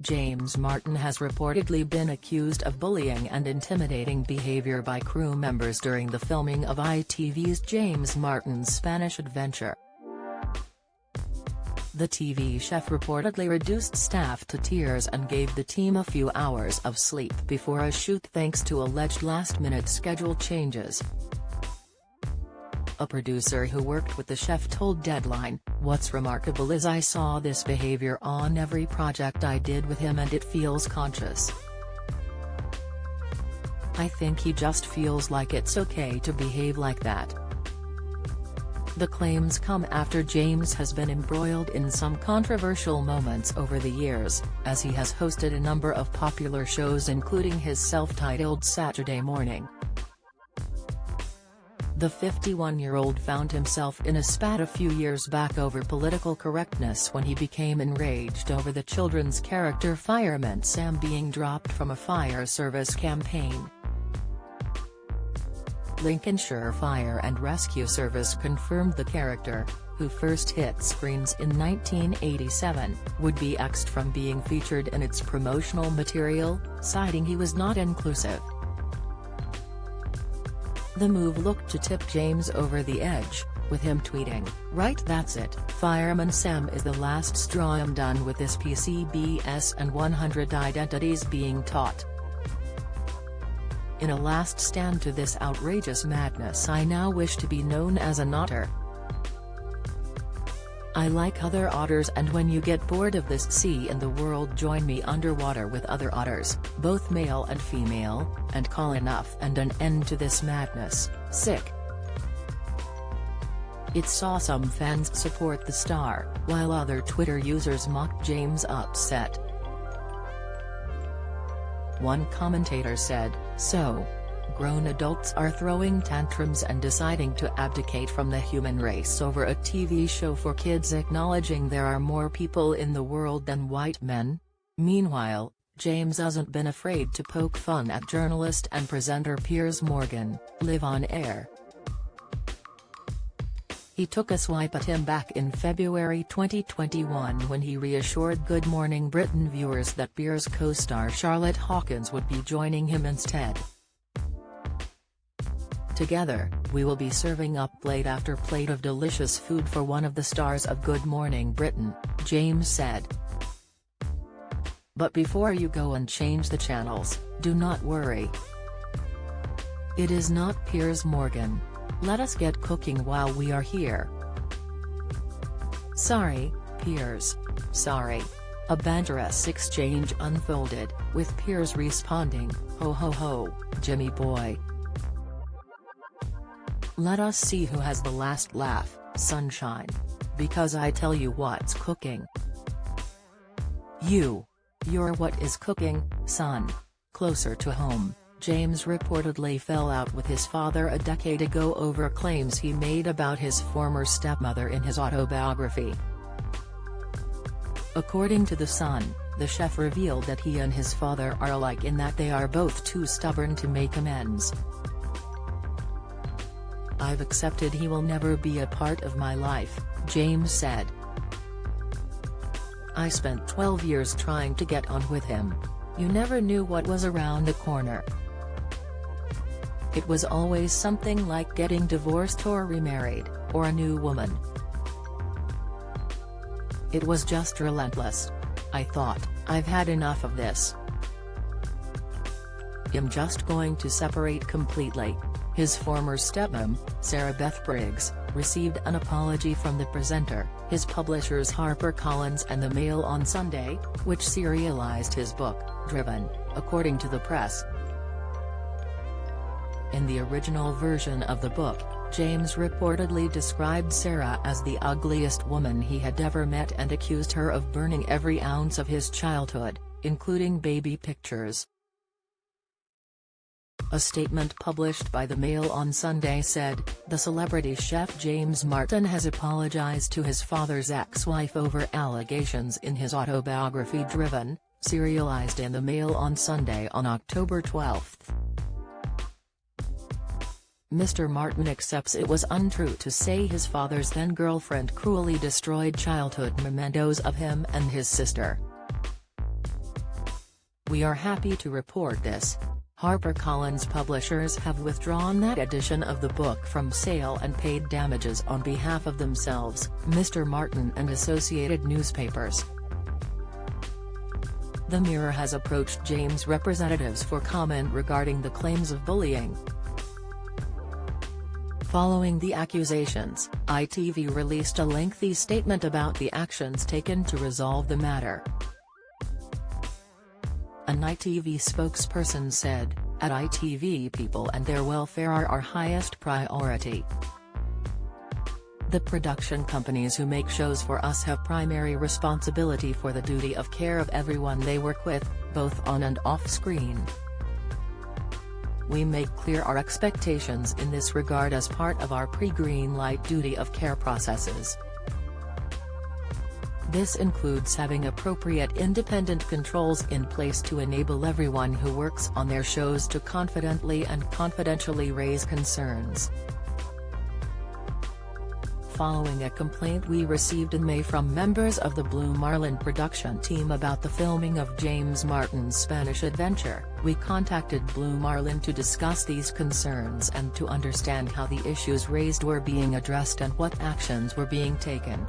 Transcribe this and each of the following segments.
James Martin has reportedly been accused of bullying and intimidating behavior by crew members during the filming of ITV's James Martin's Spanish Adventure. The TV chef reportedly reduced staff to tears and gave the team a few hours of sleep before a shoot thanks to alleged last-minute schedule changes. A producer who worked with the chef told Deadline, "What's remarkable is I saw this behavior on every project I did with him and it feels conscious. I think he just feels like it's okay to behave like that." The claims come after James has been embroiled in some controversial moments over the years, as he has hosted a number of popular shows including his self-titled Saturday Morning. The 51-year-old found himself in a spat a few years back over political correctness when he became enraged over the children's character Fireman Sam being dropped from a fire service campaign. Lincolnshire Fire and Rescue Service confirmed the character, who first hit screens in 1987, would be axed from being featured in its promotional material, citing he was not inclusive. The move looked to tip James over the edge, with him tweeting, "Right, that's it, Fireman Sam is the last straw. I'm done with this PCBS and 100 identities being taught. In a last stand to this outrageous madness, I now wish to be known as an otter. I like other otters, and when you get bored of this sea in the world, join me underwater with other otters, both male and female, and call enough and an end to this madness. Sick." It saw some fans support the star, while other Twitter users mocked James' upset. One commentator said, "So, grown adults are throwing tantrums and deciding to abdicate from the human race over a TV show for kids, acknowledging there are more people in the world than white men?" Meanwhile, James hasn't been afraid to poke fun at journalist and presenter Piers Morgan, live on air. He took a swipe at him back in February 2021 when he reassured Good Morning Britain viewers that Piers co-star Charlotte Hawkins would be joining him instead. "Together, we will be serving up plate after plate of delicious food for one of the stars of Good Morning Britain," James said. "But before you go and change the channels, do not worry. It is not Piers Morgan. Let us get cooking while we are here." "Sorry, Piers. Sorry." A banterous exchange unfolded, with Piers responding, "Ho ho ho, Jimmy boy. Let us see who has the last laugh, sunshine. Because I tell you what's cooking. You're what is cooking, son." Closer to home, James reportedly fell out with his father a decade ago over claims he made about his former stepmother in his autobiography. According to The Sun, the chef revealed that he and his father are alike in that they are both too stubborn to make amends. "I've accepted he will never be a part of my life," James said. "I spent 12 years trying to get on with him. You never knew what was around the corner. It was always something like getting divorced or remarried, or a new woman. It was just relentless. I thought, I've had enough of this. I'm just going to separate completely." His former stepmom, Sarah Beth Briggs, received an apology from the presenter, his publishers HarperCollins and the Mail on Sunday, which serialized his book, Driven, according to the press. In the original version of the book, James reportedly described Sarah as the ugliest woman he had ever met and accused her of burning every ounce of his childhood, including baby pictures. A statement published by the Mail on Sunday said, "The celebrity chef James Martin has apologized to his father's ex-wife over allegations in his autobiography Driven, serialized in the Mail on Sunday on October 12. Mr. Martin accepts it was untrue to say his father's then-girlfriend cruelly destroyed childhood mementos of him and his sister. We are happy to report this. HarperCollins publishers have withdrawn that edition of the book from sale and paid damages on behalf of themselves, Mr. Martin and associated newspapers. The Mirror has approached James' representatives for comment regarding the claims of bullying. Following the accusations, ITV released a lengthy statement about the actions taken to resolve the matter. An ITV spokesperson said, "At ITV, people and their welfare are our highest priority. The production companies who make shows for us have primary responsibility for the duty of care of everyone they work with, both on and off screen. We make clear our expectations in this regard as part of our pre-green light duty of care processes. This includes having appropriate independent controls in place to enable everyone who works on their shows to confidently and confidentially raise concerns." Following a complaint we received in May from members of the Blue Marlin production team about the filming of James Martin's Spanish adventure, we contacted Blue Marlin to discuss these concerns and to understand how the issues raised were being addressed and what actions were being taken.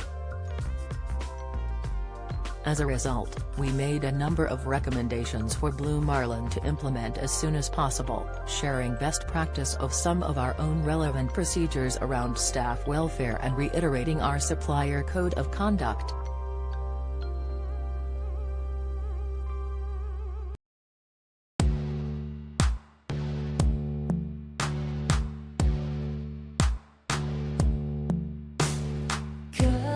As a result, we made a number of recommendations for Blue Marlin to implement as soon as possible, sharing best practice of some of our own relevant procedures around staff welfare and reiterating our supplier code of conduct. Good.